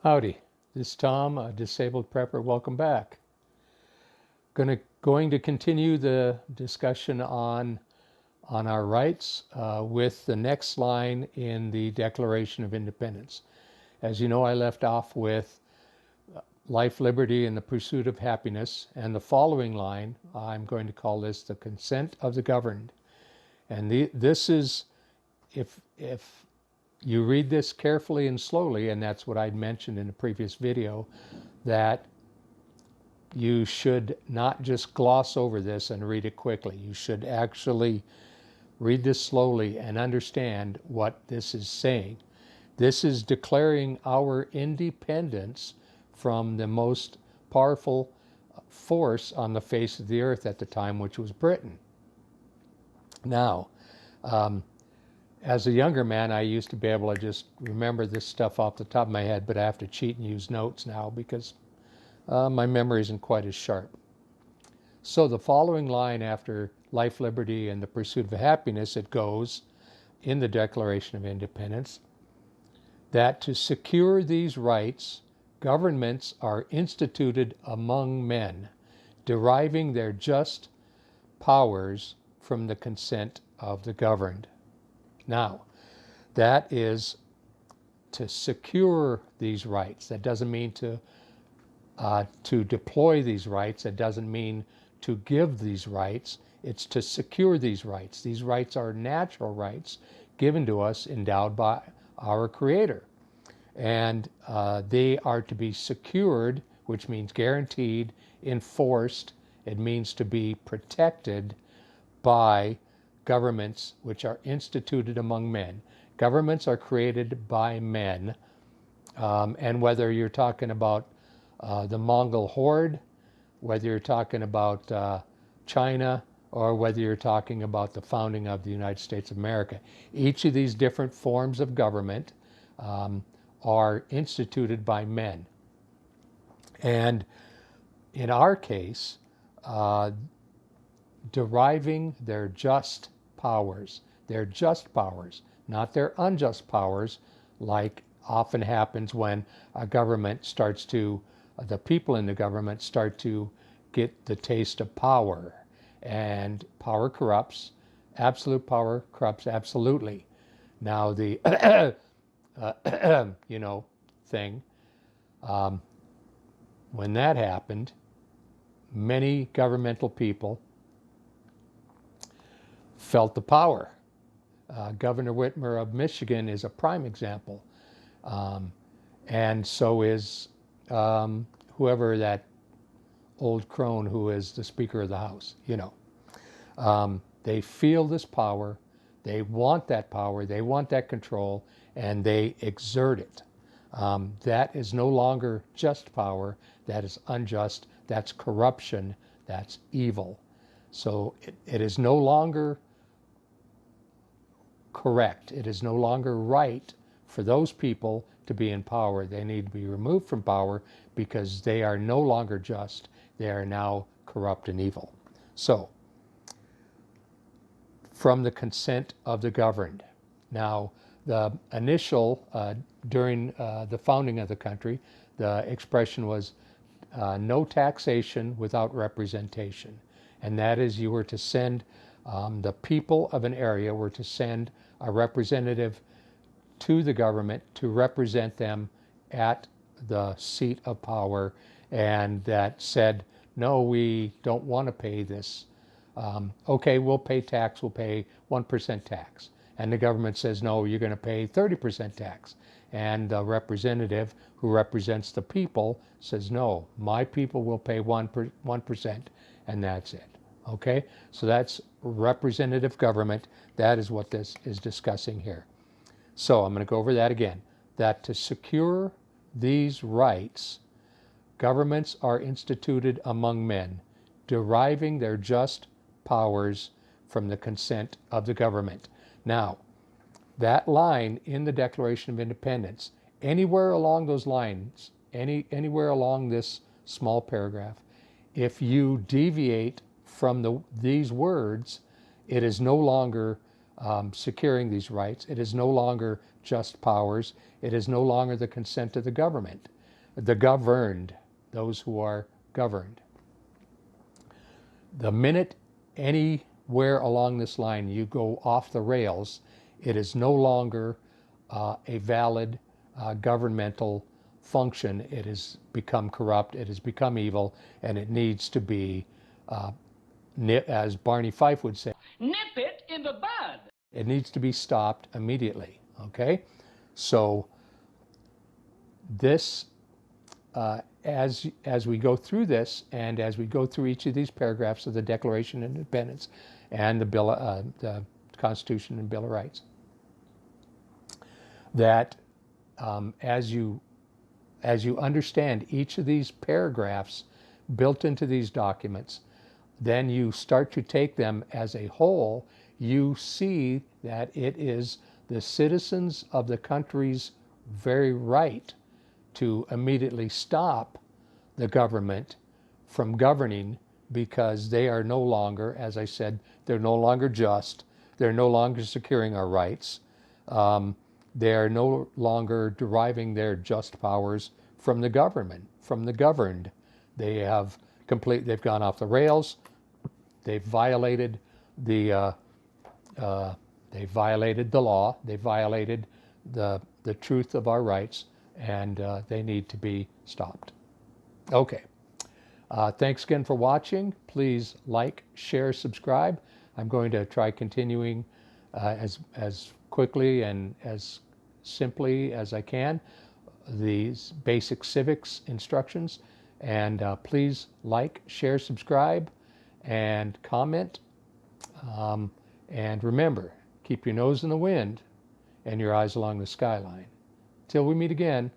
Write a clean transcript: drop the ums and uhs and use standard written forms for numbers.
Howdy, this is Tom, a disabled prepper. Welcome back. Going to continue the discussion on our rights with the next line in the Declaration of Independence. As you know, I left off with life, liberty, and the pursuit of happiness, and the following line, I'm going to call this the consent of the governed. And this is, if you read this carefully and slowly, and that's what I'd mentioned in a previous video, that you should not just gloss over this and read it quickly. You should actually read this slowly and understand what this is saying. This is declaring our independence from the most powerful force on the face of the earth at the time, which was Britain. Now, as a younger man, I used to be able to just remember this stuff off the top of my head, but I have to cheat and use notes now because my memory isn't quite as sharp. So the following line after life, liberty, and the pursuit of happiness, it goes in the Declaration of Independence that to secure these rights, governments are instituted among men, deriving their just powers from the consent of the governed. Now, that is to secure these rights. That doesn't mean to deploy these rights. That doesn't mean to give these rights. It's to secure these rights. These rights are natural rights given to us, endowed by our Creator. And they are to be secured, which means guaranteed, enforced. It means to be protected by governments which are instituted among men. Governments are created by men, and whether you're talking about the Mongol horde, whether you're talking about China, or whether you're talking about the founding of the United States of America, each of these different forms of government are instituted by men. And in our case, deriving their just powers, not their unjust powers, like often happens when a government starts to, the people in the government start to get the taste of power. And power corrupts. Absolute power corrupts absolutely. Now the, thing, when that happened, many governmental people felt the power. Governor Whitmer of Michigan is a prime example. And so is whoever that old crone who is the Speaker of the House, They feel this power, they want that power, they want that control, and they exert it. That is no longer just power, that is unjust, that's corruption, that's evil. So it is no longer correct. It is no longer right for those people to be in power. They need to be removed from power because they are no longer just. They are now corrupt and evil. So, from the consent of the governed. Now, the initial, during the founding of the country, the expression was no taxation without representation. And that is, you were to send, the people of an area were to send a representative to the government to represent them at the seat of power, and that said, no, we don't want to pay this. Okay, we'll pay tax, we'll pay 1% tax. And the government says, no, you're going to pay 30% tax. And the representative who represents the people says, no, my people will pay 1%, and that's it. Okay, so that's representative government. That is what this is discussing here. So I'm going to go over that again. That to secure these rights, governments are instituted among men, deriving their just powers from the consent of the government. Now, that line in the Declaration of Independence, anywhere along those lines, anywhere along this small paragraph, if you deviate from these words, it is no longer securing these rights. It is no longer just powers. It is no longer the consent of the government. the governed, those who are governed. The minute anywhere along this line you go off the rails, it is no longer a valid governmental function. It has become corrupt, it has become evil, and it needs to be, as Barney Fife would say, nip it in the bud. It needs to be stopped immediately, okay? So this, as we go through this, and as we go through each of these paragraphs of the Declaration of Independence and the Constitution and Bill of Rights, that as you understand each of these paragraphs built into these documents, then you start to take them as a whole. You see that it is the citizens of the country's very right to immediately stop the government from governing, because they are no longer, as I said, they're no longer just, they're no longer securing our rights, they are no longer deriving their just powers from the government, from the governed. They've gone off the rails. They've violated the law. They've violated the truth of our rights, and they need to be stopped. Okay. Thanks again for watching. Please like, share, subscribe. I'm going to try continuing as quickly and as simply as I can these basic civics instructions. And please like, share, subscribe, and comment. And remember, keep your nose in the wind and your eyes along the skyline. Till we meet again.